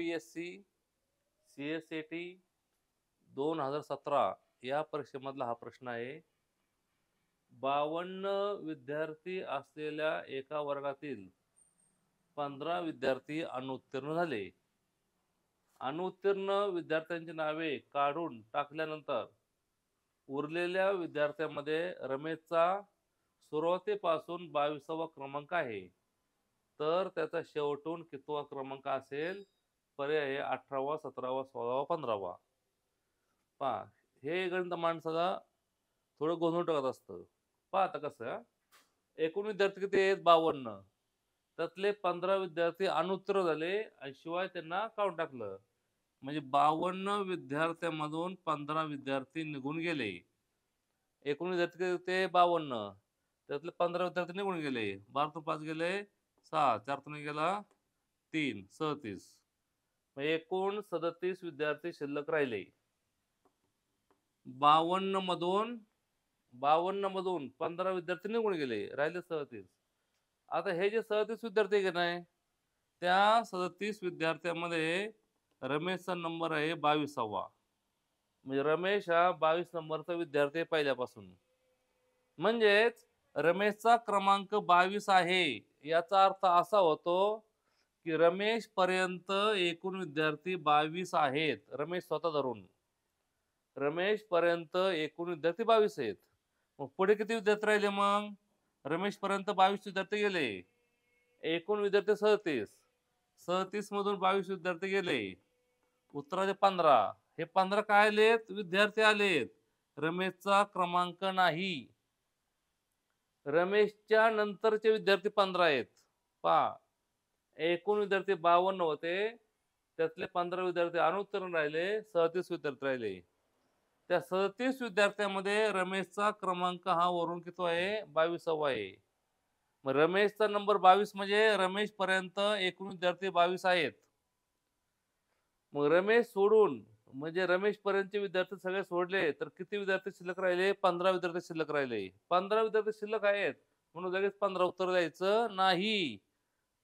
UPSC CSAT 2017 या परीक्षेमधला हा प्रश्न आहे. 52 विद्यार्थी असलेल्या एका वर्गातील 15 विद्यार्थी अनुत्तीर्ण झाले. अनुत्तीर्ण विद्यार्थ्यांची नावे काढून टाकल्यानंतर उरलेल्या विद्यार्थ्यांमध्ये रमेशचा सुरुवातीपासून 22वा क्रमांक आहे. तर त्याचा शेवटून कितवा क्रमांक असेल? पर्याय आहे 18वा, 17वा, 16वा, 15वा. पहा, हे गणित माणसाला थोडं गोंधळ टाकत असतं. पहा आता कसं, एकूण विद्यार्थी किती आहेत? 52. त्यातले 15 विद्यार्थी अनुत्तीर्ण झाले आणि शिवाय त्यांना काढून टाकलं. म्हणजे 52 विद्यार्थ्यांमधून 15 विद्यार्थी निघून गेले. एकूण विद्यार्थी किती होते? 52. त्यातले 15 विद्यार्थी निघून गेले. 12 5 गेले 6, 4 गेला 3, 37. म्हणजे एकूण 37 विद्यार्थी शिल्लक राहिले. 52 मधून 15 विद्यार्थी निघून गेले, राहिले 37. आता हे जे 37 विद्यार्थी आहे की नाही, त्या 37 विद्यार्थ्यांमध्ये रमेशचा नंबर आहे 22वा. म्हणजे रमेश हा 22 नंबरचा विद्यार्थी आहे पहिल्यापासून. म्हणजेच रमेशचा क्रमांक 22 आहे. याचा अर्थ असा होतो की रमेश पर्यंत एकूण विद्यार्थी 22 आहेत. रमेश स्वतः धरून रमेश पर्यंत एकूण विद्यार्थी 22 आहेत. मग पुढे किती विद्यार्थी राहिले? मग रमेश पर्यंत 22 विद्यार्थी गेले, एकूण विद्यार्थी 37. 37 मधून 22 विद्यार्थी गेले, उत्तराचे 15. हे 15 काय आलेत? विद्यार्थी आलेत. रमेशचा क्रमांक नाही. रमेशच्या नंतरचे विद्यार्थी 15 आहेत. पहा, एकूण विद्यार्थी 52 होते, त्यातले 15 विद्यार्थी अनुत्तीर्ण राहिले, 37 विद्यार्थी राहिले. त्या 37 विद्यार्थ्यांमध्ये रमेशचा क्रमांक हा वरून किती आहे? 22वा आहे. मग रमेशचा नंबर 22 म्हणजे रमेश पर्यंत एकूण विद्यार्थी 22 आहेत. मग रमेश सोडून म्हणजे रमेश पर्यंतचे विद्यार्थी सगळे सोडले तर किती विद्यार्थी शिल्लक राहिले? 15 विद्यार्थी शिल्लक राहिले. 15 विद्यार्थी शिल्लक आहेत म्हणून लगेच 15 उत्तर द्यायचं नाही.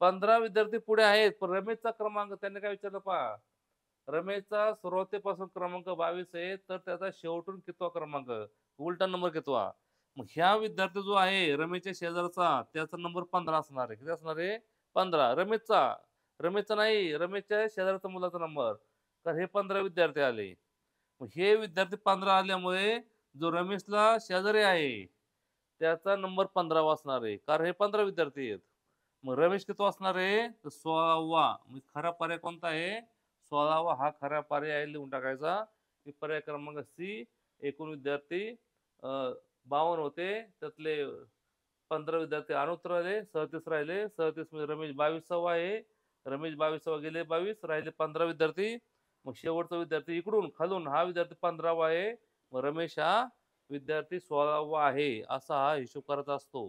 15 विद्यार्थी पुढे आहेत, पण रमेशचा क्रमांक त्यांनी काय विचारलं? पहा, रमेशचा सुरुवातीपासून क्रमांक 22 आहे, तर त्याचा शेवटून कितवा क्रमांक, उलटा नंबर कितवा? मग ह्या विद्यार्थी जो आहे रमेशच्या शेजारचा, त्याचा नंबर 15 असणार आहे. किती असणार आहे? 15. रमेशचा नाही, रमेशच्या शेजारचा मुलाचा नंबर. तर हे 15 विद्यार्थी आले. मग हे विद्यार्थी 15 आल्यामुळे जो रमेशला शेजारी आहे त्याचा नंबर 15वा असणार आहे, कारण हे 15 विद्यार्थी आहेत. मग रमेश किती असणार आहे? तर 16वा. म्हणजे खरा पर्याय कोणता आहे? 16वा हा खरा पर्याय आहे, लिहून टाकायचा. की पर्याय क्रमांक सी. एकूण विद्यार्थी 52 होते, त्यातले 15 विद्यार्थी अनुत्तीर्ण राहिले, 37 राहिले. 37 मध्ये रमेश 22वा आहे. रमेश 22वा गेले 22, राहिले 15 विद्यार्थी. मग शेवटचा विद्यार्थी इकडून खालून हा विद्यार्थी 15वा आहे. मग रमेश हा विद्यार्थी 16वा आहे. असा हा हिशोब करत असतो.